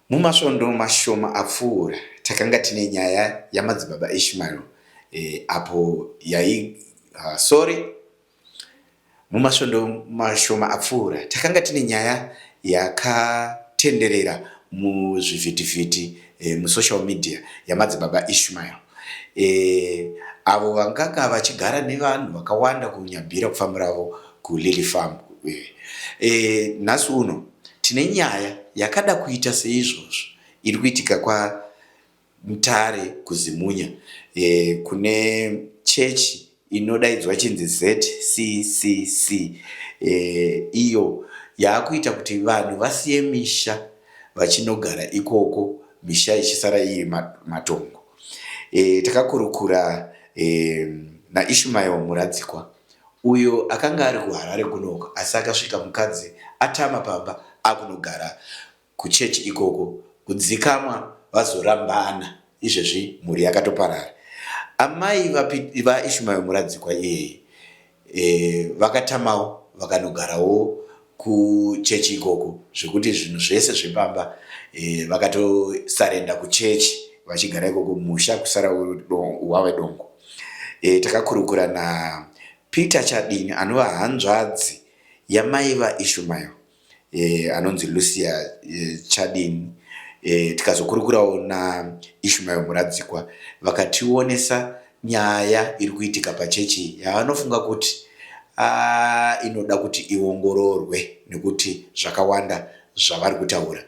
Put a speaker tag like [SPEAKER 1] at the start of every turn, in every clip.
[SPEAKER 1] Mumasvondo mashoma apfuura takanga tine nyaya yamadzibaba Ishmael apo mumasvondo mashoma apfuura takanga tine nyaya yakatenderera muzvivhitivhiti musocial media yamadzibaba Ishmael avo vanganga vachigara nevanhu vakawanda kunyabhira kufamba ravo kuLily Farm. Nhasi uno tine nyaya yakada kuita seizvozvo iri kuitika kwaMutare kuZimunya kune chechi inodaidzwa chinzi ZCCC. Iyo yakuita kuti vanhu vasiye misha vachinogara ikoko, misha ichisara iri matongo. Takakurukura naIshmael Muradzikwa uyo akanga ari kuHarare kunoko, asi akasvika mukadzi atama pamba akunogara kuchechi ikoko, kudzikamwa vazorambana, izvezvi mhuri yakatoparara. Amai vaIshmael Muradzikwa vakatamawo vakanogarawo kuchechi ikoko, zvekuti zvinhu zvese zvepamba vakatosarenda kuchechi vachigara ikoko, musha kusara wave dongo. Takakurukura naPeter Chadini anova hanzvadzi yamai vaIshmael anonzi Lucia Chadini. Tikazokurukurawo naIshmael Muradzikwa vakationesa nyaya iri kuitika pachechi yavanofunga kuti inoda kuti iongororwe nekuti zvakawanda zvavari kutaura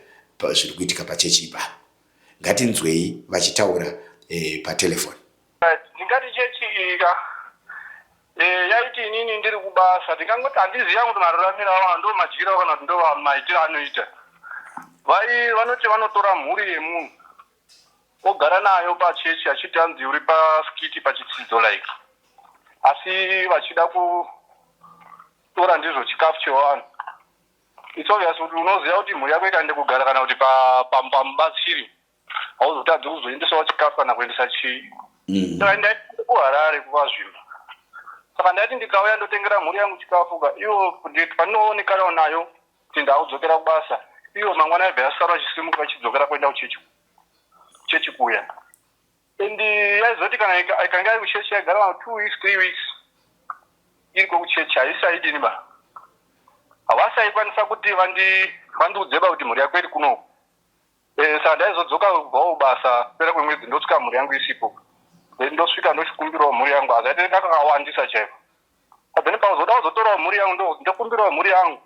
[SPEAKER 1] zviri kuitika pachechi ipapo. Ngatinzwei vachitaura patelefoni.
[SPEAKER 2] Ndingati chechi ika yaiti inini ndiri kubasa, ndingangoti handiziva kuti mararamiro avo ndo madyiro kana kuti ndo maitiro anoita. Vanoti vanotora mhuri yemunhu ogara nayo pachechi achiti hanzi uri paskiti pachitsidzo like, asi vachida kutora ndizvo chikafu chevanhu. It's obvious kuti unoziva kuti mhuri yako ikaende kugara kana kuti pamubatsiri hauzotadzi kuzoendesawo chikafu kana kuendesa chii. Saka ndaiti kuHarare kuvazvimba, saka ndaiti ndikauya ndotengera mhuri yangu chikafu ivo pandinoonekanawo nayo kuti ndaudzokera kubasa, ivo mangwana yabva yasara vachisimuka vachidzokera kuenda kuchechi kuya. And yaizoti kana ikanga iri kuchechi yagara 2 weeks 3 weeks iriko kuchechi haisaidini ba, havasaikwanisa kuti vandiudzeba kuti mhuri yako iri kunoko. Saka ndaizodzoka kubvawo basa pera kwemwedzi ndosvika mhuri yangu isipo, then ndosvika ndochikumbirawo mhuri yangu, asi ati ndakawandisa chaiko. Then pauzoda kuzotorawo mhuri yangu ndokumbirawo mhuri yangu.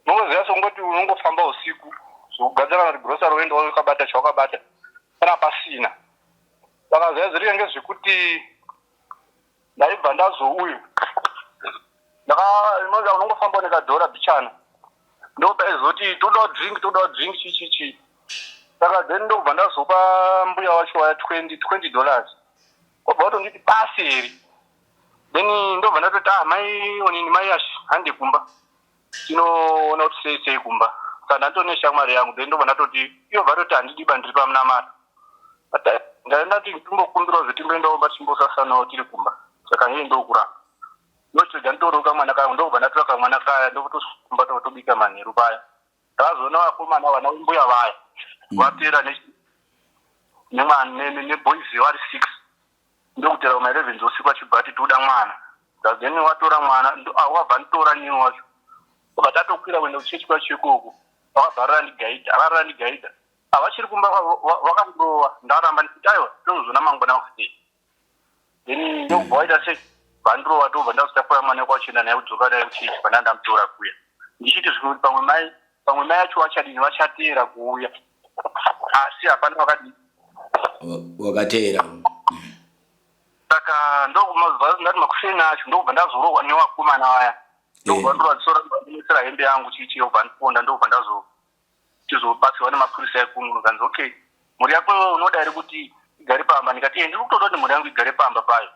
[SPEAKER 2] Unoziva songoti unongofamba usiku zokugadzira kuti grocery uende wakabata chawakabata kana pasina. Saka zvaizorika ngezvekuti ndaibva ndazouya unongofamba nekadhora bichana, ndopaizoti toda drink chichichi. Saka then ndobva ndazopa mbuya wacho waya $20 obva watonditi basi here. Then ndobva ndatoti mai onini mai handi kumba tinoona kuti sei kumba. Saka ndandone shamwari yangu, then ndobva ndatoti iyo vatoti handidiba ndiri pamunamata. Ndandati timbokumbirawo zvetimboendawo timbosasanawo tiri kumba. Saka iye ndokuramba ndochidza nditoroka mwana kangu, ndobva ndatora kamwana kaya ndokutokumba totobika manheru paya. Ndazoona vakomana vana mbuya vaya vapera neboys vari 6 ndokutera kuma 11 dzousiku vachibhati toda mwana. Then watora mwana wabva nditora nini wacho obva tatokwira kuenda kuchechi kwacho ikoko, vakabva randigaidha havachiri kumba vakandirowa. Ndaramba ndikuti aiwa tozozona mangwana wakutei. Then ndobva waita sei vandirowa, tobva ndazotafura mwana kwachienda naye kudzoka naye kuchechi pandandamutora kuya, ndichiti zvikuti pamwe mai yacho vachadini vachateera kuuya, asi hapana
[SPEAKER 1] wakateera.
[SPEAKER 2] Saka ndoti makusheni acho ndobva ndazorohwa nevakomana vaya, ndobva ndovadzisoraisira hembe yangu chichi yobva ndiponda, ndobva ndazobatsirwa nemapurisa ekunu. Kanzi okay, mhuri yako unoda here kuti igare pamba? Ndikati ndiri kutoda kuti mhuri yangu igare pamba payo.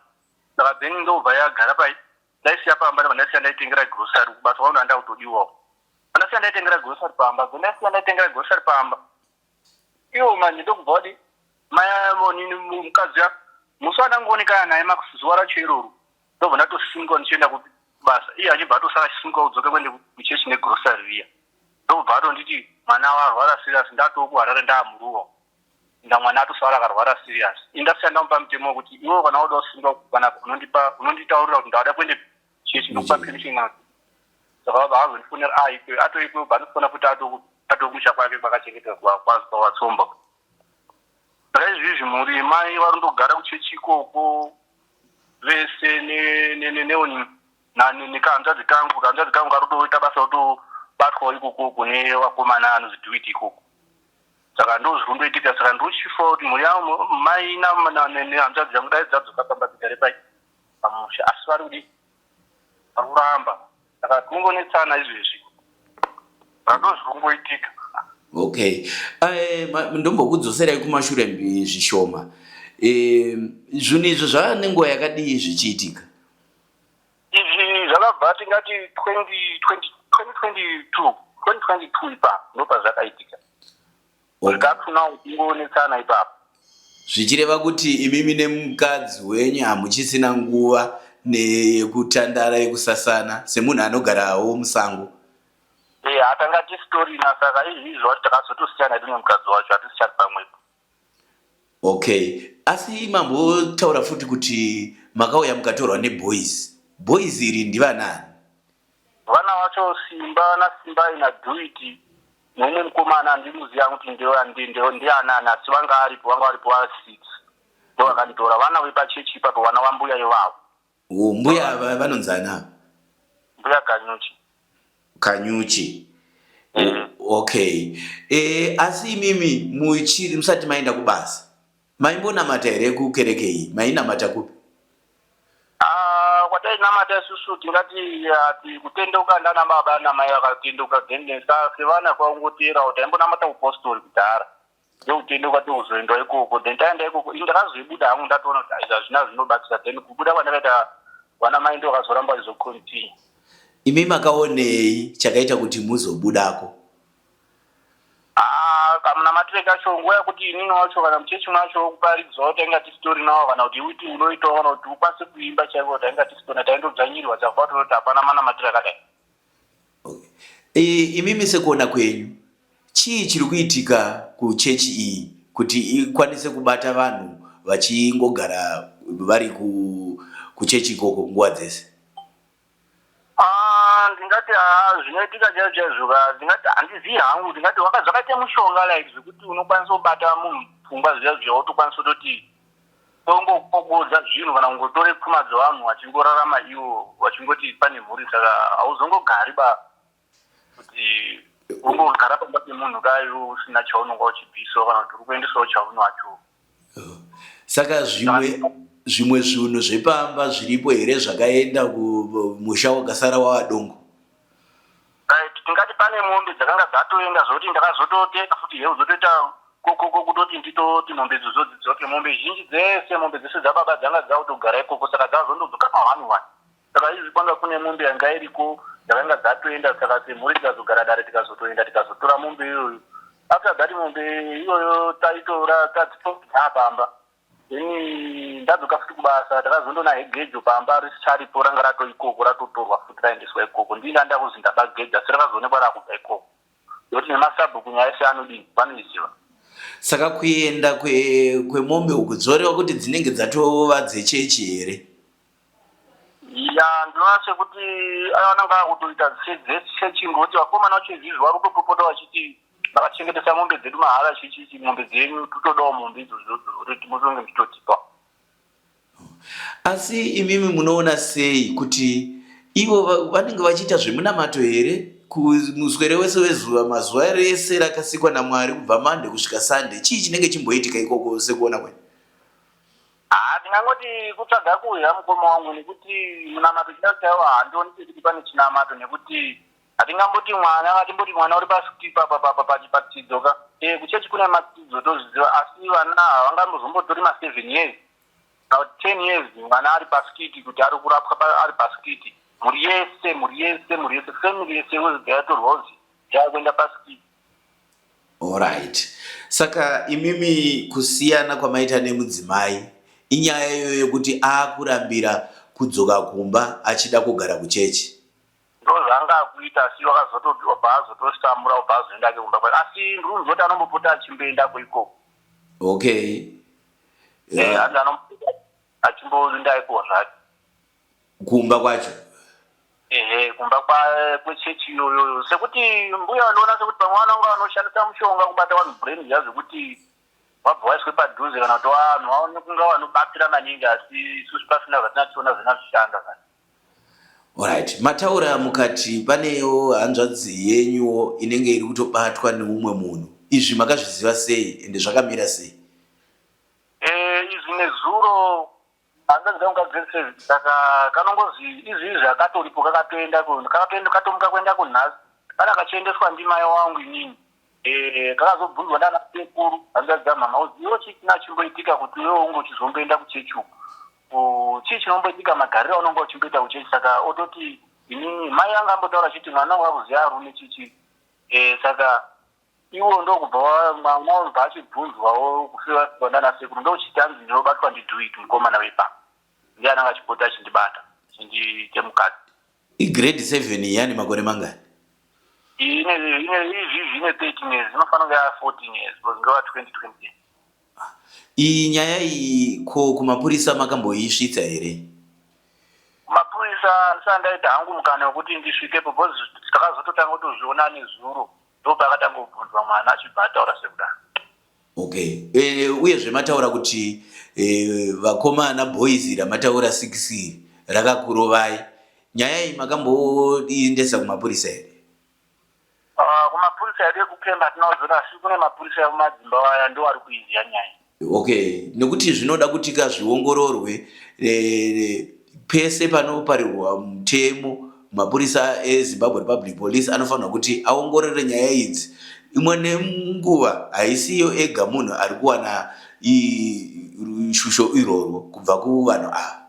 [SPEAKER 2] Saka then ndobva yagara pai, ndaisiya pamba ndobva ndasiya ndaitengera grocery kubasa kwaunga ndakutodiwawo. Ndasiya ndaitengera grocery pamba, ndasiya ndaitengera grocery pamba. Iwo manje ndokubva kuti mai nini mukadzi ya musi wandangoonekana naye zuva racho iroro, ndobva ndatosimuka ndichienda kubasa, iye achibva atosara achisimuka kudzoka kuende kuchechi negrocery riya. ndobva atonditi mwana warwara serious ndatokuharare ndaamuruwa nda mwana atosara akarwara serious indasiyanda mupa mutemo wekuti iwo kana woda kusunga kana unonditaurira kuti ndawada kuende chechi ndokupa permission yako saka vabva azondifonera atoikweyo bva kuti atokumusha kwake kwakachengeterwa kwawatsomba saka izvizvi muri mai varondogara kuchechi ikoko vese nekahanzvadzi kangu karotoita basa kutobatwawo ikoko kune vakomana anozviduiti ikoko saka ndozvirondoitika saka ndochifa kuti mhuri yangu mai nehanzvadzi yangu dai dzadzoka pamba dzigare pamusha asi vari kudi vari kuramba saka tinongonetsana izvezvi saka ndozvirongoitika.
[SPEAKER 1] Okay, ndombokudzoserai kumashure zvishoma. Zvinhu izvo zvava nenguva yakadii zvichiitika?
[SPEAKER 2] Izvi zvakabva tingati 2022 ipapo ndobva zvakaitika. Zvakapfuna kungoonetsana ipapo.
[SPEAKER 1] Zvichireva kuti imimi nemukadzi wenyu hamuchisina nguva yekutandara yekusasana semunhu anogarawo musango?
[SPEAKER 2] Hatanga tistorina saka izvizvo kuti takazotosiyana hedu nemukadzi wacho hatisichari pamwepo.
[SPEAKER 1] Okay, asi mambotaura futi kuti makauya mukatorwa neboys iri ndivanani?
[SPEAKER 2] Vana vacho Simba ina Duiti nemumwe mukomana andimuziva kuti ndianani asi vanga varipo va6 ndo vakanditora vana vepachechi ipapo vana vambuya ivavo.
[SPEAKER 1] Mbuya ava vanonzana?
[SPEAKER 2] Mbuya Kanyuchi.
[SPEAKER 1] Okay, asi imimi musati maenda kubasa maimbonamata here kukereke iyi? Mainamata kupi?
[SPEAKER 2] Kwatainamata isusu tingati kutendeuka ndana baba namai vakatendeuka gendesa sevana kwaungotera kuti taimbonamata kupostori kudhara ndokutendeuka tokuzoenda ikoko then taenda ikoko ndakazoibuda hangu ndatoona kuti izva zvina zvinobatsira then kubuda kwandakaita vana mai ndo vakazoramba izocontinue.
[SPEAKER 1] Imi makaonei chakaita kuti muzobudako?
[SPEAKER 2] Kamunamatire kacho nguva yekuti inini wacho kana muchechi mwacho kuparidzawo tainga tisitori nawo kana kuti uti unoitawo kana kuti ukwanise kuimba chaiko tainga tisitori taindodzvanyirirwa chakuva toti hapana manamatire akadai.
[SPEAKER 1] Imimi sekuona kwenyu chii chiri kuitika kuchechi iyi kuti ikwanise kubata vanhu vachingogara vari kuchechi ikoko nguva dzese?
[SPEAKER 2] Ndingati zvinoitika chaizvo ndingati handizivi hangu ndingati zvakaita mushonga like zvekuti unokwanisa kubata munhu pfungwa zviya wotokwanisa kutoti tongopogodza zvinhu kana kungotore pfuma dzevanhu vachingorarama ivo vachingoti pane mhuri saka hauzongogari kuti ungogara pamba pemunhu dai usina chaunonga uchibvisawo kana kuti uri kuendesawo chaunacho.
[SPEAKER 1] Saka zvimwe zvinhu zvepamba zviripo here zvakaenda kumusha wakasara wavadongo?
[SPEAKER 2] Tingati pane mombe dzakanga dzatoenda zvokuti ndakazototeka futi he uzotoita kutoti nditoti mombe dzodzoke mombe zhinji dzese dzababa dzanga dzakutogara ikoko saka dzazondodzoka ma1 saka izvi kwanga kune mombe yanga iriko dzakanga dzatoenda saka semhuri tikazogara dare tikazotoenda tikazotora mombe iyoyo after that mombe iyoyo taitora tadzipoa pamba then ndadzoka futi kubasa takazondona hegejo pamba risicharipo ranga rato ikoko ratotorwa futi raendeswa ikoko ndinda ndakuzi ndabageja asi rakazoonekwa rakubva ikoko nokuti nemasabhuku nyaya ese anodini vanoiziva.
[SPEAKER 1] Saka kuenda kwemombe uku dzoreva kuti dzinenge dzatova dzechechi here?
[SPEAKER 2] Ndinoona sekuti ananga akutoita sedzechechi ngoti vakomana vacho izvizvi vari kutopopota vachiti vakachengetesa mombe dzedu mahara chichichi mombe dzenyu totodawo mombe idzodzo kuti musonge muchitotipa.
[SPEAKER 1] Asi imimi munoona sei kuti ivo vanenge vachiita zvemunamato here kumuswere wese wezuva mazuva rese rakasikwa naMwari kubva Mande kusvika Sande? Chii chinenge chimboitika ikoko sekuona kwenu?
[SPEAKER 2] Ndingangoti kutsvaga kuhya mukoma wangu nekuti munamato chaiwo handioni kuti pane chinamato nekuti hatingamboti mwana uri paskipa pachidzoka kuchechi kune madzidzo tozviziva asi vana havangambozombotori ma7 years kana 10 years mwana ari paskiti kuti ari kurapwa ari paskiti mhuri yese family yese yaitorwa uzi yakuenda paskiti.
[SPEAKER 1] Alright, saka imimi kusiyana kwamaita nemudzimai inyaya iyoyo yekuti akurambira kudzoka kumba achida kugara kuchechi?
[SPEAKER 2] ndozvanga akuita asi wakazotobva azotostamura ubva azoenda kumba kwake asi ndinozoti anombopota achimboendako ikoko.
[SPEAKER 1] Okay.
[SPEAKER 2] Hanzi anombopota achimboendako zvake
[SPEAKER 1] kumba kwacho.
[SPEAKER 2] Kumba kwechechi iyoyo sekuti mbuya anoona sekuti pamwe vanonga vanoshandisa mushonga kubata vanhu brain zvekuti vabva vaiswe padhuze kana kuti vanhu vaone kunga vanobatira maningi asi isusu pasina zvatinachiona zvinazvishanda.
[SPEAKER 1] Alright, mataura mukati panewo hanzvadzi yenyuwo inenge iri kutobatwa neumwe munhu. Izvi makazviziva sei ende zvakamira sei?
[SPEAKER 2] Izvi nezuro hanzvadzi dzangagadzirisa saka kanongozi izvi zvakatoripo kakatomuka kuenda kunhasi kana kachiendeswa ndimai wangu inini. Kakazobvunzwa nana sekuru hanzvadzi dzamama uzivo chii chimboitika kuti iwewe unge uchizomboenda kuchechi uku. Chii chinomboitika magariro aunonga uchimboita kuchechi saka ototi inini mai anga ambotaura chiti mwana wakuziya arume chichi. Saka iwo ndokubva mwana ubva achibvunzwawo kufiwa nana sekuru ndochiti hanzi ndinobatwa ndidhuiti mukomana wepa. Ndiye ananga achipota achindibata chindiite mukadzi.
[SPEAKER 1] Grade 7 yani makore mangani?
[SPEAKER 2] Ine 13 years inofanira kunge 14 years because ngava 2020.
[SPEAKER 1] Iyi nyaya iyi ko kumapurisa makamboisvitsa here?
[SPEAKER 2] Mapurisa ndisandaita hangu mukana wekuti ndisvikepo because takazototanga kutozviona nezuro ndopakatanga kubvunzwa mwana achibva ataura sekudaro.
[SPEAKER 1] Okay. Uyezve mataura kuti vakomana boys ramataura 6 rakakurovai. Nyaya iyi makamboendesa kumapurisa here?
[SPEAKER 2] Kumapurisa yedu ekupemba tinoziona asi kune mapurisa emumadzimba vaya ndo ari kuiziya nyaya.
[SPEAKER 1] Okay, nekuti zvinoda kuti zviongororwe pese panoparirwa mutemo mapurisa eZimbabwe Republic Police anofanira kuti aongorore nyaya idzi. Imwe nenguva haisiyo ega munhu ari kuwana shusho iroro kubva kuvanhu ava.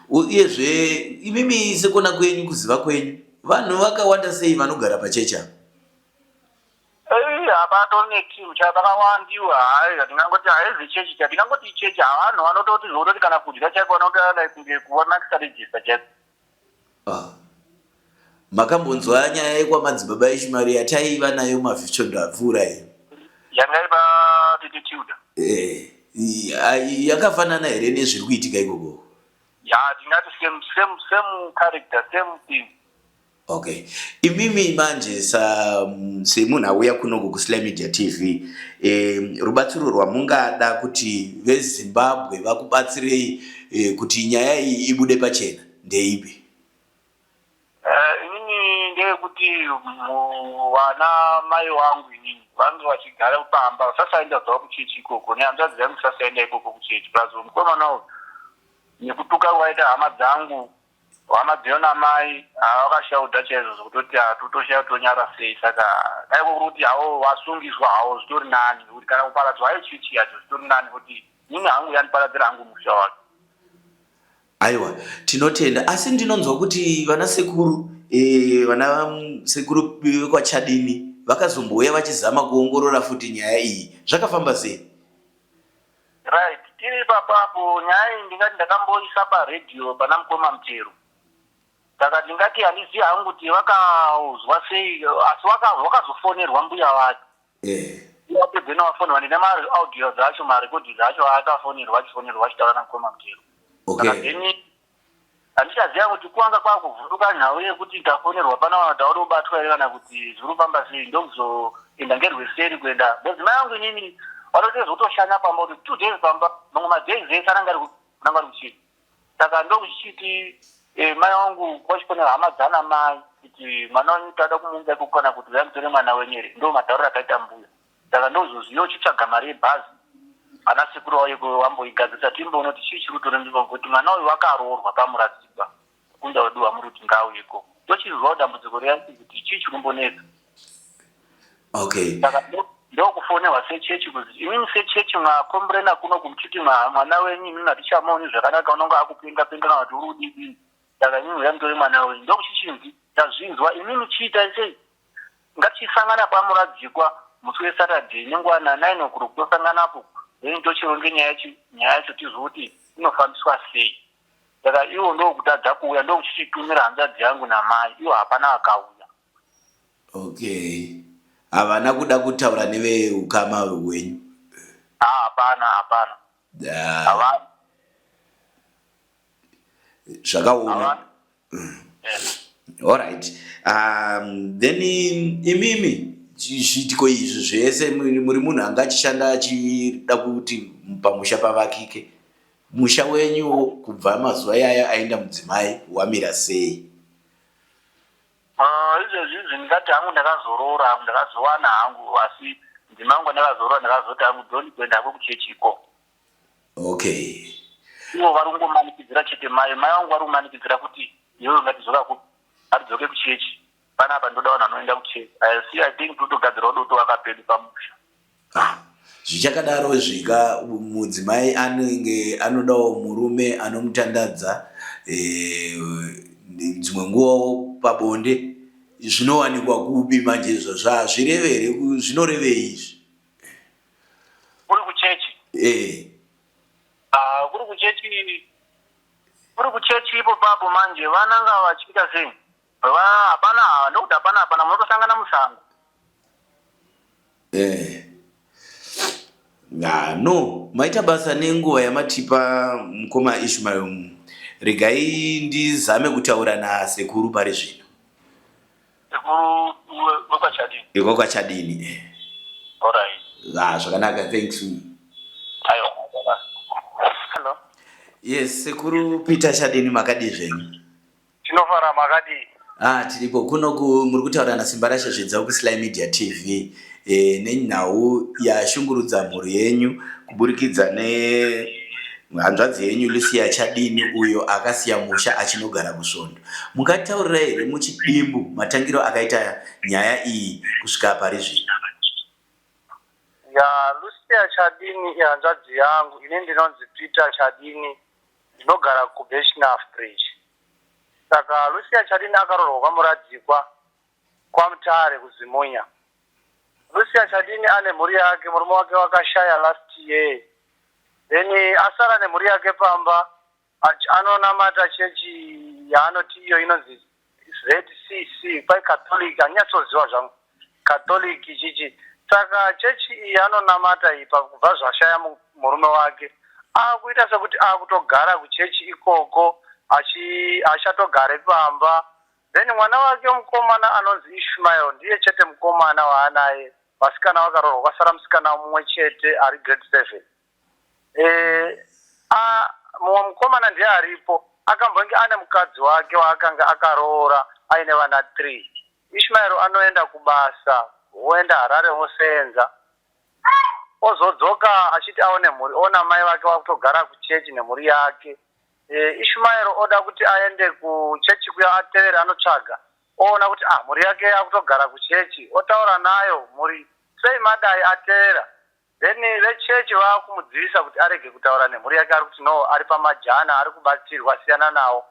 [SPEAKER 1] Uyezve imimi sekona kwenyu kuziva kwenyu vanhu vakawanda sei vanogara pachechi apa?
[SPEAKER 2] Hapatori netimu chapakawandiwa hayi ndingangoti haizi chechi ndingangoti chechi havanhu vanototi zvoroti kana kudya chaiko vanotoda kunge kuonakisa register chaiko.
[SPEAKER 1] Makambonzwa nyaya yekwamadzibaba eShumari yataiva nayo mavhichondo apfuura iyi?
[SPEAKER 2] Yangaiva attitude.
[SPEAKER 1] Yakafanana here nezviri kuitika ikoko?
[SPEAKER 2] Ndingati same character, same thing.
[SPEAKER 1] Okay. Imimi manje semunhu auya kunoku kuSlay Media TV, rubatsiro rwamungada kuti veZimbabwe vakubatsirei kuti nyaya iyi ibude pachena ndeipi?
[SPEAKER 2] Inini ndeyekuti vana mai wangu inini vange vachigara pamba vasasaenda zvawo kuchechi ikoko nehanzvadzi dzangu sasaenda ikoko kuchechi plus mukomana uyu nekutuka waita hama dzangu hama dziona mai havakashauda chaizvo zvokutoti hatutoshaya tonyara sei saka dai kokuti havo vasungiswa havo zvitori nani kuti kana kuparadzwa hai chechi yacho zvitori nani kuti nini hangu yaniparadzira hangu musha wake.
[SPEAKER 1] Aiwa, tinotenda asi ndinonzwa kuti vana sekuru vekwachadini vakazombouya vachizama kuongorora futi nyaya iyi. Zvakafamba sei?
[SPEAKER 2] Right, tiri papapo nyaya iyi ndingati ndakamboisa paredhiyo pana mukoma Mutero. Saka ndingati handizivi hangu kuti vakazwa sei asi vakazofonerwa mbuya wake. Vapedza vafonerwa ndine maaudio dzacho marekodhi dzacho akafonerwa achitaura namukoma Mutero.
[SPEAKER 1] Okay.
[SPEAKER 2] Handichaziva kuti kuwanga kwakuvhunduka nhau yekuti ndafonerwa pana vanhu tauri kubatwa here kana kuti zviri kufamba sei ndokuzoenda ngerweseri kuenda because mai yangu inini vanotezotoshanya pamba kuti 2 days pamba mamwe madays ese ananga ari kuchiti saka ndokuchichiti mai wangu kwachifonera hama dzana mai kuti mwana wenyu toda kumuunza ikoko kana kuti uyamutore mwana wenyu here ndo matauriro akaita mbuya saka ndozoziva uchitsvaga mari yebhazi ana sekuru wako wamboigadzisa timboona kuti chii chiri kutorendiwa kuti mwana uyu wakaroorwa pamuradzikwa kunda wedu wamuruti ngauyeko tochizwawo dambudziko reyanzi kuti chii chikumbonetsa.
[SPEAKER 1] Okay.
[SPEAKER 2] Saka ndokufonerwa sechechi kuti imini sechechi mwakomburena kuno kumuchiti mwana wenyu imini hatichamaoni zvakanaka unonga akupenga kana kuti uri kudii saka imini uyamutore mwana wenyu ndokuchichinzi tazvinzwa imini chiitai sei ngatichisangana pamuradzikwa musi weSaturday nenguva 9 o'clock tosanganapo tochironge nyaya yacho tizwa kuti inofambiswa sei saka iwo ndokutadza kuuya ndokuchichitumira hanzvadzi yangu namai, iwo hapana akauya.
[SPEAKER 1] Okay, havana kuda kutaura neveukama hwenyu?
[SPEAKER 2] Hapana. Havana.
[SPEAKER 1] Zvakaoma. Alright. Then imimi zviitiko izvi zvese muri munhu anga achishanda achida kuti pamusha pavakike. Musha wenyu kubva mazuva iyaya aenda mudzimai wamira sei?
[SPEAKER 2] Izvezvi ndingati hangu ndakazorora, hangu ndakazowana hangu, asi mudzimai wangu ndakazorora ndakazoti hangu ndoni kuendako kuchechiko.
[SPEAKER 1] Okay.
[SPEAKER 2] Ivo vari kungomanikidzira chete mai vangu vari kumanikidzira kuti iwe ngatidzoke kuchechi. Panapa ndoda vanhu vanoenda kuchechi. I think totogadzirawo doto vakapedu pamusha.
[SPEAKER 1] Zvichakadaro zvika mudzimai anenge anodawo murume anomutandadza dzimwe nguvawo pabonde, zvinowanikwa kupi manje izvo zvinorevei izvi?
[SPEAKER 2] Kuri kuchechi? Kuri kuchechi ipo papo manje vananga vachiita sei? Hapana, ndokuti hapana munotosangana musango.
[SPEAKER 1] No, maita basa nenguva yamatipa mukoma Ishmael. Regai ndizame kutaura nasekuru pari zvino.
[SPEAKER 2] Sekuru wekwachadini?
[SPEAKER 1] Wekwachadini.
[SPEAKER 2] Alright.
[SPEAKER 1] Zvakanaka, thanks.
[SPEAKER 2] Hello.
[SPEAKER 1] Yes, sekuru Peter Chadini makadi zvenyu?
[SPEAKER 2] Tinofara makadi.
[SPEAKER 1] Tiripo kunoku muri kutaura naSimba Rasha Zvedza kuSly Media TV nenhau yashungurudza mhuri yenyu kuburikidza nehanzvadzi yenyu Lucia Chadini uyo akasiya musha achinogara kuSvondo. Mungataurira here muchidimbu matangiro akaita nyaya iyi kusvika pari zvino?
[SPEAKER 2] Lucia Chadini ihanzvadzi yangu, ine ndinonzi Peter Chadini, ndinogara kuBeshnaf Bridge. Saka Lucia Chadini akaroorwa kwamuradzikwa kwaMutare kuZimunya. Lucia Chadini ane mhuri yake, murume wake wakashaya last year. Then asara nemhuri yake pamba, anonamata chechi yaanoti iyo inonzi ZCC, kwai Catholic, anyatsoziva zvangu, Catholic chichi. Saka chechi iyi anonamata ipa kubva zvashaya murume wake. Akuita sekuti akutogara kuchechi ikoko, achatogare pamba. Then mwana wake mukomana anonzi Ishmael ndiye chete mukomana waanaye. Vasikana vakaroorwa kwasara musikana mumwe chete ari grade 7. Mumwe mukomana ndiye aripo, akambonge ane mukadzi wake waakanga akaroora aine vana 3. Ishmael anoenda kubasa, oenda Harare osenza, ozodzoka achiti aone mhuri, ona mai vake vakutogara kuchechi nemhuri yake. Ishmael oda kuti aende kuchechi kuya atevere anotsvaga, oona kuti mhuri yake yakutogara kuchechi, otaura nayo mhuri sei madai atevera. Then vechechi vakumudzivisa kuti arege kutaura nemhuri yake, ari kuti no, ari pamajana, ari kubatsirwa, siyana nawo.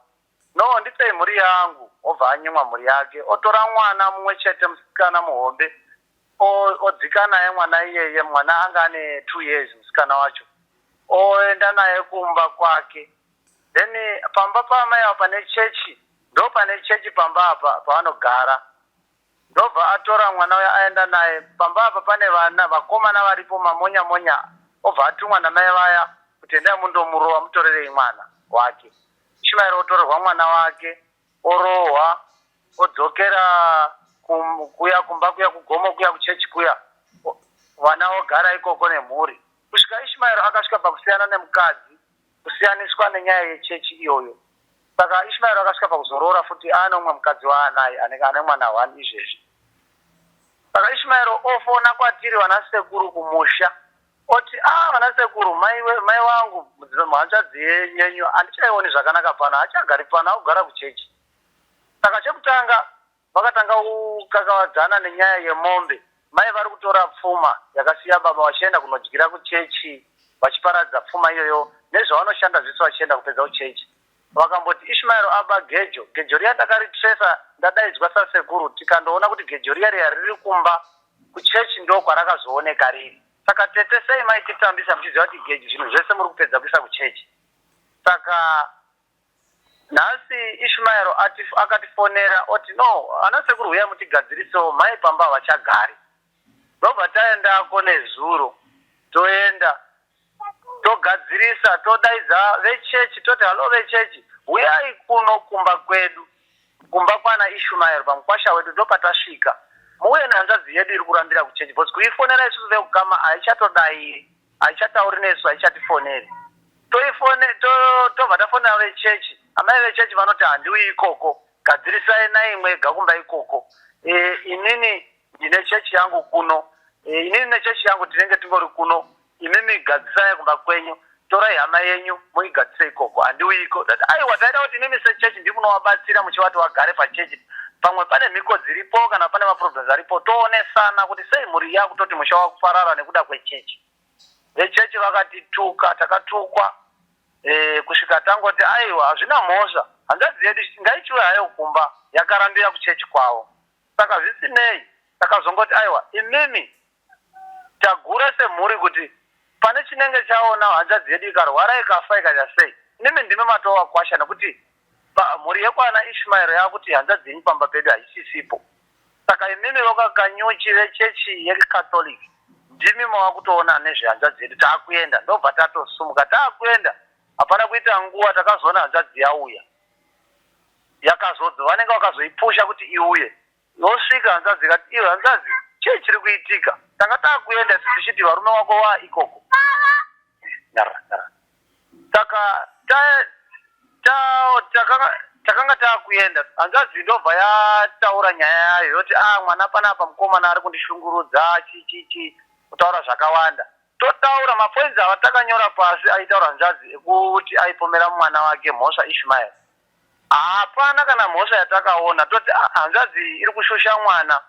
[SPEAKER 2] No, ndipei mhuri yangu. Obva anyimwa mhuri yake, otora mwana mumwe chete musikana muhombe, odzika naye mwana iyeye, mwana anga ane 2 years musikana wacho, oenda naye kumba kwake. Then pamba pamai apa pane chechi, ndo pane chechi pamba apa pavanogara. Ndobva atora mwana uya aenda naye pamba apa pane vana vakomana varipo mamonya monya, obva atumwa namai vaya kuti endai mundomurowa mutorerei mwana wake. Ishmael otorerwa mwana wake, orohwa, odzokera kuya kumba kuya kugomo kuya kuchechi kuya, vana ogara ikoko nemhuri. Kusvika Ishmael akasvika pakusiyana nemukadzi, kusiyaniswa nenyaya yechechi iyoyo. Saka Ishmael akasvika pakuzorora futi anomwe mukadzi waanaye anenge ane mwana 1 izvezvi. Saka Ishmael ofona kwatiri vanasekuru kumusha, oti vanasekuru, mai vangu mhanzvadzi yenyu handichaioni zvakanaka pano, hachagari pano, akugara kuchechi. Saka chekutanga vakatanga kukakavadzana nenyaya yemombe. Mai vari kutora pfuma yakasiya baba vachienda kunodyira kuchechi, vachiparadza pfuma iyoyo nezvavanoshanda zvese vachienda kupedza kuchechi. Vakamboti Ishmael aba gejo riya ndakaritresa, ndadaidzwa sasekuru, tikandoona kuti gejo riya riri kumba kuchechi ndo kwarakazooneka riri. Saka tete sei maititambisa muchiziva kuti gejo zvinhu zvese muri kupedza kuisa kuchechi. Saka
[SPEAKER 3] nhasi Ishmael akatifonera oti no ana sekuru uya mutigadzirisewo mai pamba vachagari. Ndobva taendako nezuro toenda togadzirisa todaidza vechechi toti halo vechechi uyai kuno kumba kwedu kumba kwana Ishmael pamukwasha wedu ndopatasvika muuye nehanzvadzi yedu iri kurambira kuchechi bcause kuifonera isusu vekukama haichatodai haichatauri nesu haichatifoneri tobva tafonera vechechi amai vechechi vanoti handiuyi ikoko gadzirisai naimwega kumba ikoko inini ndine chechi yangu kuno inini nechechi yangu tinenge tingori kuno imimi gadzisai kumba kwenyu torai hama yenyu muigadzise ikoko handiuiko dati aiwa taida kuti inimi sechechi ndimunowabatsira muchivati wagare pachechi pamwe pane mhiko dziripo kana pane maproblems aripo toonesana kuti sei mhuri yakutoti musha wakufarara nekuda kwechechi. Vechechi vakatituka takatukwa kusvika tangoti aiwa hazvina mhosva hanzvadzi yedu ngaichiwe hayo kumba yakarambira kuchechi kwavo saka zvisinei takazongoti aiwa imimi tagura semhuri kuti pane chinenge chaona hanzvadzi yedu ikarwara ikafa ikaita sei inimi ndime matowakwasha nekuti mhuri yekwana Ishmael yakuti hanzvadzi yenyu pamba pedu haisisipo saka imimi vakakanyuchi vechechi yekatoliki ndimi mavakutoona nezvehanzvadzi yedu taakuenda ndobva tatosumuka taakuenda hapana kuita nguva takazoona hanzvadzi yauya yakazodza vanenge vakazoipusha kuti iuye yosvika hanzvadzi kati iyo hanzvadzi chii chiri kuitika tanga taakuenda tichiti varume wako ikoko saka takanga taakuenda hanzvadzi ndobva yataura nyaya yayo yoti mwana panapa mukomana ari kundishungurudza chichichi kutaura zvakawanda totaura mapoints ava takanyora pasi aitaura hanzvadzi ekuti aipomera mwana wake mhosva Ishmael hapana kana mhosva yatakaona toti hanzvadzi iri kushusha mwana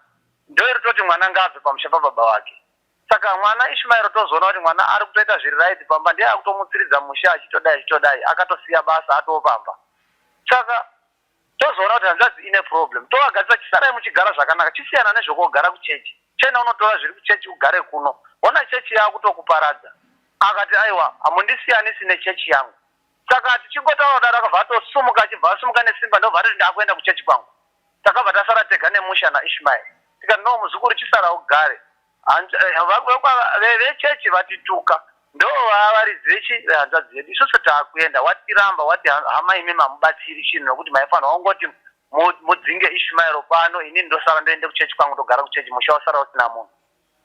[SPEAKER 3] ndoiri toti mwana ngabve pamusha pababa wake saka mwana Ishmael tozoona kuti mwana ari kutoita zviri right pamba ndiye akutomutsiridza musha achitodai akatosiya basa atopamba saka tozoona kuti hanzvadzi ine problem tovagadzisa chisarai muchigara zvakanaka chisiyana nezvokugara kuchechi chena unotora zviri kuchechi ugare kuno ona chechi yakutokuparadza akati aiwa hamundisiyanisi nechechi yangu saka tichingotaura kudaro akabva atosumuka achibva asumuka nesimba ndobva atoti ndakuenda kuchechi kwangu takabva tasara tega nemusha naIshmael tikati no muzukuru chisara ugare vechechi vatituka ndo vavaridzechi vehanzvadzi yedu isusu taakuenda watiramba wati hama imi mamubatsiri chinhu nokuti maifanira ongoti mudzinge Ishmael pano inini ndosara ndoende kuchechi kwangu ndogara kuchechi musha wasara usina munhu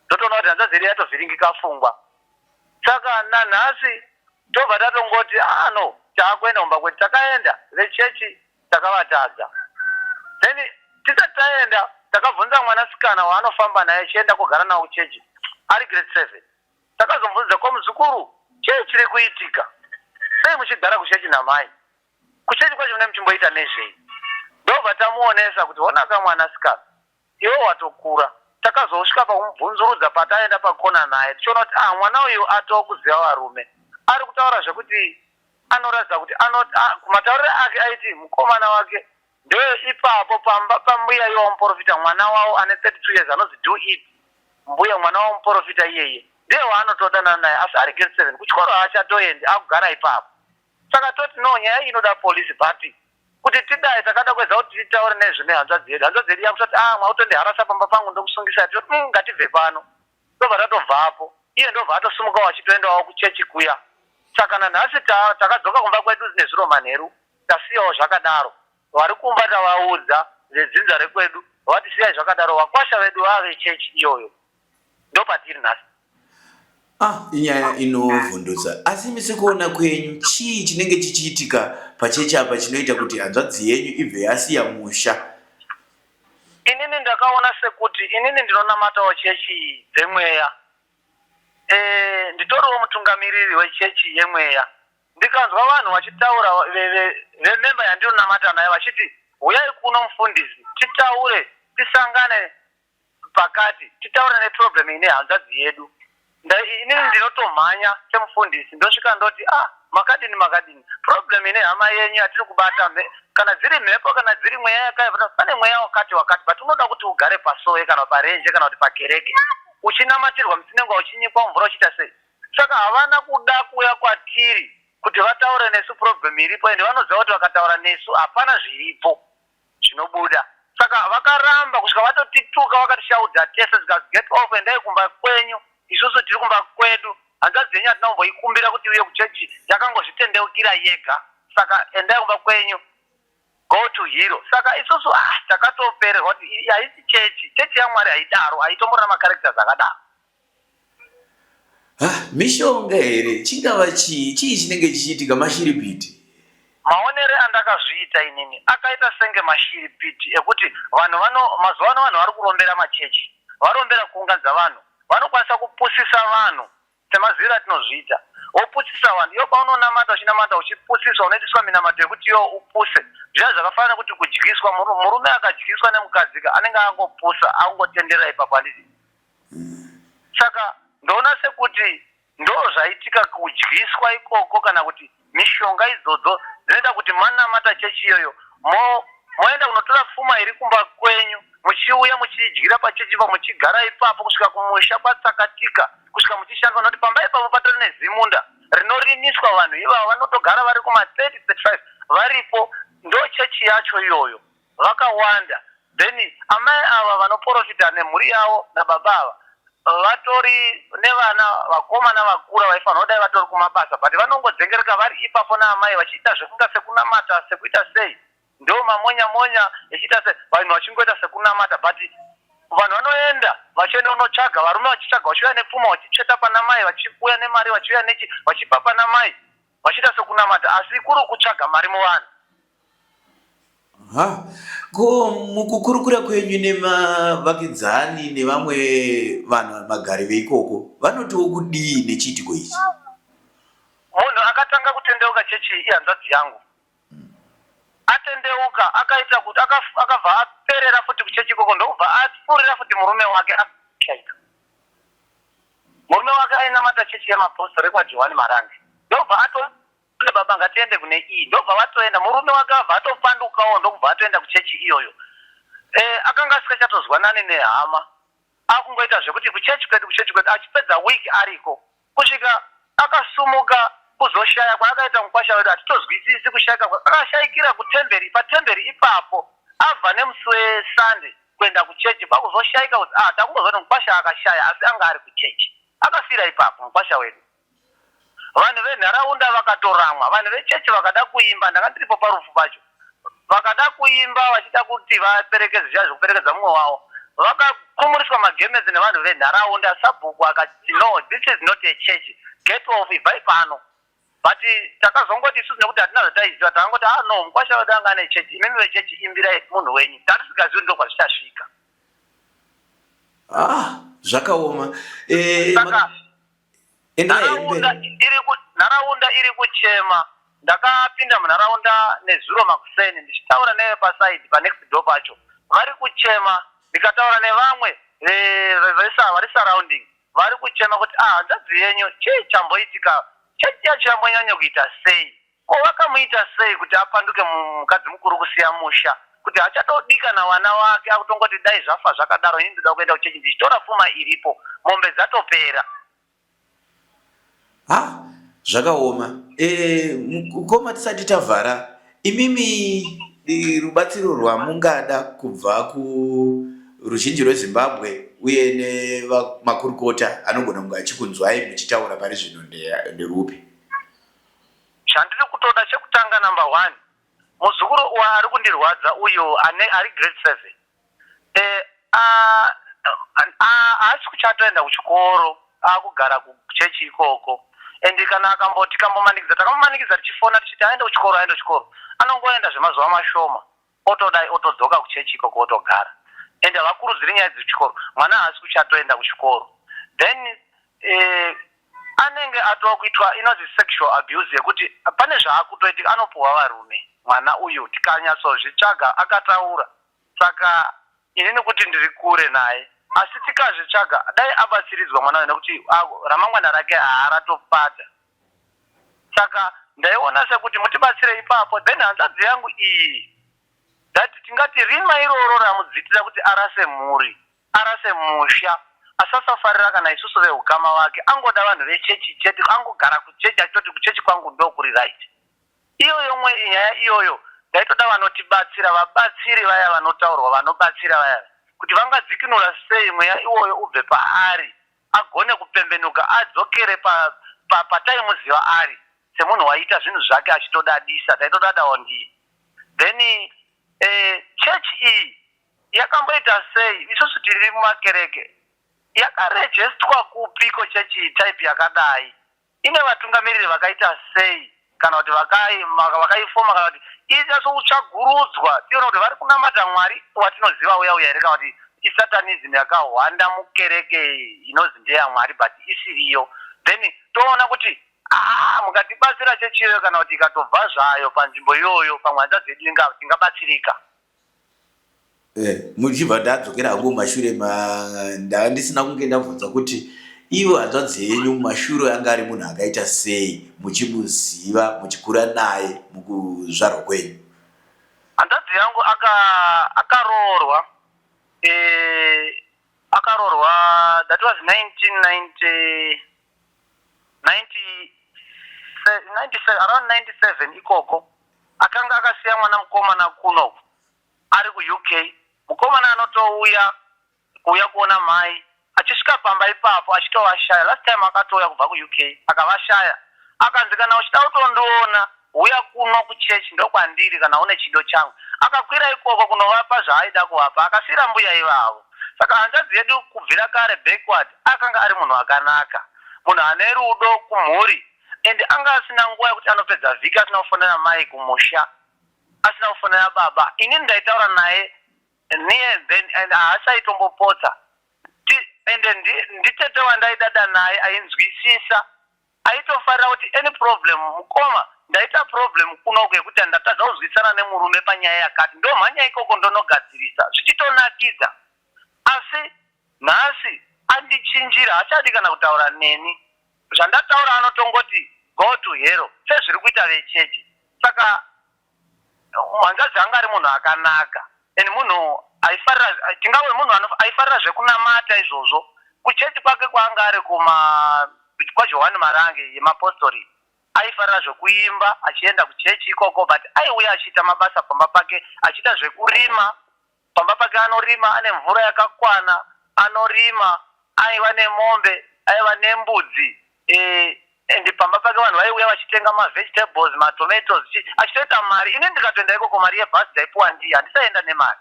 [SPEAKER 3] ndotoona kuti hanzvadzi yedu yatovhiringika pfungwa saka nanhasi tobva tatongoti no taakuenda kumba kwedu takaenda vechechi takavatadza then tisati taenda takabvunza mwanasikana waanofamba naye chienda kugara nawo kuchechi ari grade 7 takazomubvunza ko muzukuru chii chiri kuitika sei muchigara kuchechi namai kuchechi kwacho mune muchimboita nezvei ndobva tamuonesa kuti onaka mwanasikana iwo watokura takazosvika pakumubvunzurudza pataenda pakona naye tichiona kuti mwana uyu atokuziva varume ari kutaura zvekuti anoratidza kuti kumatauriro ake aiti mukomana wake ndo ipapo pambuya iwamuprofita mwana wavo ane 32 years anonzi do it mbuya mwana wamuprofita iyeye ndiye waanotodanana naye asi ari grade 7 kuchikoro haachatoendi akugara ipapo saka toti no nyaya inoda polisi but kuti tidai takada kwedza kuti titaure nezvo nehanzvadzi yedu yakutoti mwautondiharasa pamba pangu ndokusungisa toti ngatibve pano ndobva tatobvapo iye ndobva atosumukawo achitoendawo kuchechi kuya saka nanhasi takadzoka kumba kwedu nezviro manheru tasiyawo zvakadaro vari kumba tavaudza vedzinza rekwedu vati siyai zvakadaro wakwasha vedu vave chechi iyoyo ndopatiri nhasi.
[SPEAKER 1] Inyaya inovhundutsa asi imi sekuona kwenyu chii chinenge chichiitika pachechi apa chinoita kuti hanzvadzi yenyu ibve yasiya musha?
[SPEAKER 3] Inini ndakaona sekuti inini ndinonamatawo chechi dzemweya nditoriwo mutungamiriri wechechi yemweya ndikanzwa vanhu vachitaura vememba yandinonamata naye vachiti uyai kuno mufundisi titaure tisangane pakati titaure neproblem ine hanzvadzi yedu inini ndinotomhanya semufundisi ndosvika ndoti makadini problem ine hama yenyu yatiri kubata kana dziri mhepo kana dziri mweya yakaibva pane mweya wakati but unoda kuti ugare pasowe kana parenje kana kuti pakereke uchinamatirwa musinengwa uchinyikwa mvura uchiita sei saka havana kuda kuuya kwatiri kuti vataure nesu problem iripo, ende vanoziva kuti vakataura nesu hapana zviripo zvinobuda. Saka vakaramba kusvika vatotituka vakatishaudza tese zikazi get off, endai kumba kwenyu, isusu tiri kumba kwedu. Hanzvadzi yenyu hatinamboikumbira kuti uye kuchechi, yakangozvitendeukira yega. Saka endai kumba kwenyu, go to hero. Saka isusu takatopererwa kuti haisi chechi yaMwari haidaro, haitomborana macharacters akadaro.
[SPEAKER 1] Mishonga here chingava chii chinenge chichiitika mashiripiti?
[SPEAKER 3] Maonere andakazviita inini akaita senge mashiripiti ekuti mazuva ano vanhu vari kurombera machechi, varombera kuunganidza vanhu, vanokwanisa kupusisa vanhu semaziviro atinozviita. Wopusisa vanhu, iyo paunonamata uchinamata uchipusisa unoitiswa minamato yekuti iyo upuse. Zviya zvakafanana kuti kudyiswa, murume akadyiswa nemukadzi anenge angopusa, angotenderera ipapo handiti. Saka ndoona sekuti ndo zvaitika kudyiswa ikoko, kana kuti mishonga idzodzo dzinoita kuti manamata chechi iyoyo moenda kunotora pfuma iri kumba kwenyu, muchiuya muchidyira pachechi pa, muchigara ipapo kusvika kumusha kwatsakatika, kusvika muchishandwa, nokuti pamba ipapo patori nezimunda rinorimiswa vanhu ivavo vanotogara vari kuma-30-35 varipo. Ndo chechi yacho iyoyo vakawanda. Then amai ava vanoprofita nemhuri yavo nababa ava vatori nevana vakomana vakura vaifanira kudai vatori kumabasa, but vanongodzengereka vari ipapo naamai vachiita zvekunga sekunamata sekuita sei, ndo mamonya echiita sei, vanhu vachingoita sekunamata. But vanhu vanoenda vachienda kunotsvaga, varume vachitsvaga vachiuya nepfuma vachitsveta pana mai, vachiuya nemari vachiuya nechi vachipa pana mai, vachiita sekunamata, asi kuri kutsvaga mari muvanhu.
[SPEAKER 1] Ko mukukurukura kwenyu nemavakidzani nevamwe vanhu magari veikoko vanotiwo kudii nechiitiko ichi?
[SPEAKER 3] Munhu akatanga kutendeuka chechi ihanzvadzi yangu, atendeuka akaita kuti akabva aperera futi kuchechi ikoko, ndokubva apfuurira futi murume wake akaita. Murume wake ainamata chechi yemapostori kwaJohani Marange, ndokubva kune baba ngatiende kune iyi, ndobva vatoenda. Murume wake abva atopandukawo, ndokubva atoenda kuchechi iyoyo. Akanga asikachatozwanani nehama, akungoita zvekuti kuchechi kwedu, achipedza wiki ariko, kusvika akasumuka kuzoshaya kwaakaita mukwasha wedu, hatitozwisisi kushayika akashayikira kutemberi. Patemberi ipapo abva nemusi weSunday kuenda kuchechi, pakuzoshayika kuti takungozoti mukwasha akashaya, asi anga ari kuchechi, akafira ipapo mukwasha wedu. Vanhu venharaunda vakatoramwa, vanhu vechechi vakada kuimba, ndanga ndiripo parufu pacho, vakada kuimba vachida kuti vaperekedze zviya zvekuperekedza mumwe wavo, vakakumuriswa magemezi nevanhu venharaunda. Sabhuku akati no, this is not a church, get off, ibvai pano. But takazongoti isusu nekuti hatina zvataiziva, takangoti no, mukwasha wedu anga ane chechi, imimi vechechi imbirai munhu wenyu, tatisingazivi ndo kwazvichasvika.
[SPEAKER 1] Zvakaoma.
[SPEAKER 3] Saka nharaunda iri kuchema. Ndakapinda munharaunda nezuro makuseni ndichitaura nevepasaidi panext door pacho, vari kuchema. Ndikataura nevamwe vari surrounding, vari kuchema kuti hanzvadzi yenyu chii chamboitika, chechi yacho yambonyanya kuita sei, ko vakamuita sei kuti apanduke mukadzi mukuru kusiya musha, kuti hachatodika nawana wake, akutongoti dai zvafa zvakadaro, ini ndoda kuenda kuchechi ndichitora pfuma iripo, mombe dzatopera.
[SPEAKER 1] Zvakaoma. Koma tisati tavhara, imimi rubatsiro rwamungada kubva kuruzhinji rweZimbabwe uye nemakurukota anogona kunge achikunzwai muchitaura pari zvino nderupi?
[SPEAKER 3] Chandiri kutoda chekutanga, number 1, muzukuru waari kundirwadza uyo ari grade 7, haasi kuchatoenda kuchikoro, akugara kuchechi ikoko. Endi kana akamboti takambomanikidza tichifona tichiti aende kuchikoro, anongoenda zvemazuva mashoma otodai otodzoka kuchechi ikoko otogara. Ende havakurudziri nyaya dzechikoro, mwana haasi kuchatoenda kuchikoro. Then anenge atokuitwa inonzi sexual abuse, yekuti pane zvaakutoitika, anopuhwa varume. Mwana uyu tikanyatsozvitsvaga akataura, saka inini kuti ndiri kure naye, asi tikazvitsvaga dai abatsiridzwa mwana uyu, nekuti ramangwana rake haaratopata. Saka ndaiona sekuti mutibatsire ipapo, then hanzvadzi yangu iyi that tingati rima iroro ramudzitira kuti arase mhuri, arase musha, asasafarira kana isusu veukama wake, angoda vanhu vechechi chete, angogara kuchechi achitoti kuchechi kwangu ndokuri right. Iyoyo nyaya iyoyo ndaitoda vanotibatsira, vabatsiri vaya vanotaurwa, vanobatsira vaya kuti vangadzikinura sei mweya iwoyo ubve paari agone kupembenuka adzokere pataimuziva ari semunhu waita zvinhu zvake achitodadisa. Ndaitodadawo ndiye. Then chechi iyi yakamboita sei? Isusu tiri mumakereke, yakarejestwa kupiko chechi type yakadai? Ine vatungamiriri vakaita sei? Kana kuti vakaifoma, kana kuti ichasokutsvagurudzwa? Tiona kuti vari kunamata Mwari watinoziva uya here, kana kuti isatanism yakahwanda mukereke inozi ndeyaMwari but isiriyo. Then toona kuti mukatibatsira chechiyo kana kuti ikatobva zvayo panzvimbo iyoyo pamwanza dzedu tingabatsirika.
[SPEAKER 1] Muchibva ndadzokera hangu mumashure ndisina kunge ndabvunza kuti iwo hanzvadzi yenyu mumashure anga ari munhu akaita sei, muchimuziva muchikura naye mukuzvarwa kwenyu?
[SPEAKER 3] Hanzvadzi yangu akaroorwa that was 1997, around 97 ikoko. Akanga akasiya mwana mukomana kuno ari ku UK. Mukomana anotouya kuona mai, achisvika pamba ipapo achitovashaya. Last time akatouya kubva ku UK akavashaya, akanzi kana uchida kutondiona uya kuno kuchechi ndokwandiri kana une chido changu. Akakwira ikoko kunovapa zvaaida kuvapa, akasira mbuya ivavo. Saka hanzvadzi yedu kubvira kare backward akanga ari munhu akanaka, munhu ane rudo kumhuri, ende anga asina nguva yekuti anopedza vhiki asina kufonera mai kumusha, asina kufonera baba. Ini ndaitaura naye near then and haasaitomboposa. Ende nditete wandaidada naye ainzwisisa, aitofarira kuti any problem mukoma ndaita problem kuno kwekuti ndatadza kuzwisana nemurume panyaya yakati, ndo mhanya ikoko ndonogadzirisa zvichitonakidza. Asi nhasi andichinjira, hachadi kana kutaura neni. Zvandataura anotongoti go to hero sezviri kuita vechechi. Saka hanzvadzi anga ari munhu akanaka, ende munhu aifarira, tingave munhu aifarira zvekunamata izvozvo. Kuchechi kwake kwaanga ari kwaJohani Marange yemapostori, aifarira zvekuimba achienda kuchechi ikoko, but aiuya achiita mabasa pamba pake, achiita zvekurima. Pamba pake anorima, ane mvura yakakwana, anorima, aiva nemombe, aiva nembudzi. Ende pamba pake vanhu vaiuya vachitenga mavegetables, matomatoes, achitoita mari. Ine ndikatoenda ikoko mari yebhasi ndaipuwa ndiye, handisaenda nemari.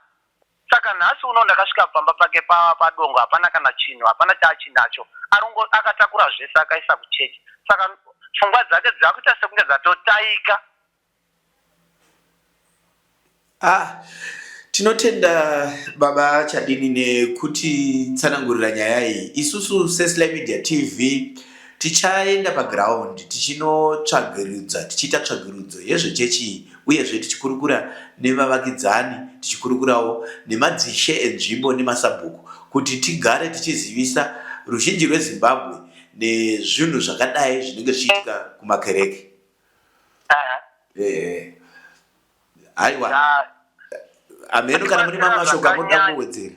[SPEAKER 3] Saka nhasi uno ndakasvika pamba pake padongo, hapana kana chinhu, hapana chaachinacho. Akatakura zvese akaisa kuchechi. Saka pfungwa dzake dzakuita sekunge dzatotaika.
[SPEAKER 1] Tinotenda baba Chadini nekuti tsanangurira nyaya iyi. Isusu seSly Media TV tichaenda paground tichinotsvagiridza, tichiita tsvagirudzo yezvechechi uyezve tichikurukura nevavakidzani, tichikurukurawo nemadzishe enzvimbo nemasabhuku kuti tigare tichizivisa ruzhinji rweZimbabwe nezvinhu zvakadai zvinenge zvichiitika kumakereke. Aiwa. Ameno, kana mune mamwe mashoko amunoda kuwedzera?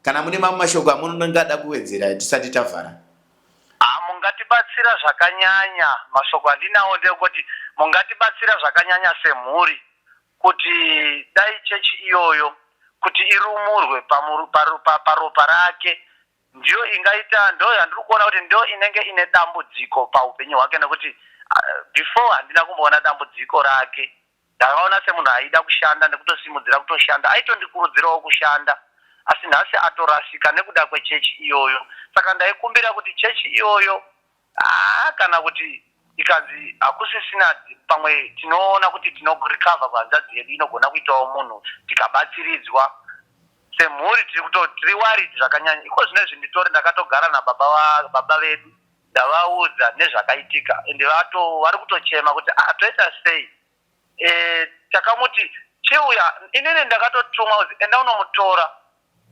[SPEAKER 1] Kana mune mamwe mashoko amunongada kuwedzera tisati tavhara?
[SPEAKER 3] Mungatibatsira zvakanyanya. Mashoko andinawo ndekuti mungatibatsira zvakanyanya semhuri kuti dai chechi iyoyo kuti irumurwe paropa rake. Ndiyo ingaita, ndo yandiri kuona kuti ndo inenge ine dambudziko paupenyu hwake, nekuti before handina kumboona dambudziko rake. Ndakaona semunhu aida kushanda nekutosimudzira kutoshanda, aitondikurudzirawo kushanda, asi nhasi atorasika nekuda kwechechi iyoyo. Saka ndaikumbira kuti chechi iyoyo kana kuti ikanzi hakusisina pamwe tinoona kuti tinorecover kuhanzvadzi yedu inogona kuitawo munhu tikabatsiridzwa semhuri, tiri worried zvakanyanya. Iko zvinezvi nditori ndakatogara nababa vedu ndavaudza nezvakaitika, ende vari kutochema kuti toita sei. Takamuti chiuya, inini ndakatotumwa kuti enda unomutora.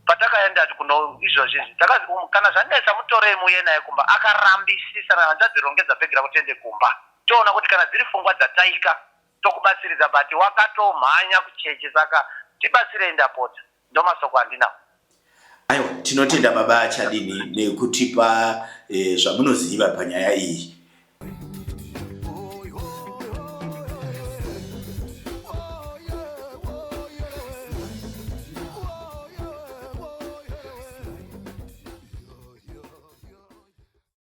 [SPEAKER 3] Patakaenda kuno izvozvi takazi kana zvanetsa mutorei muye naye kumba. Akarambisisa na hanzvadzi rongedza bhegi rako tiende kumba. Toona kuti kana dziri pfungwa dzataika tokubatsiridza, but wakatomhanya kuchechi. Saka tibatsirei ndapota. Ndo masoko andinawo.
[SPEAKER 1] aiwa tinotenda baba Chadini nekutipa zvamunoziva panyaya iyi.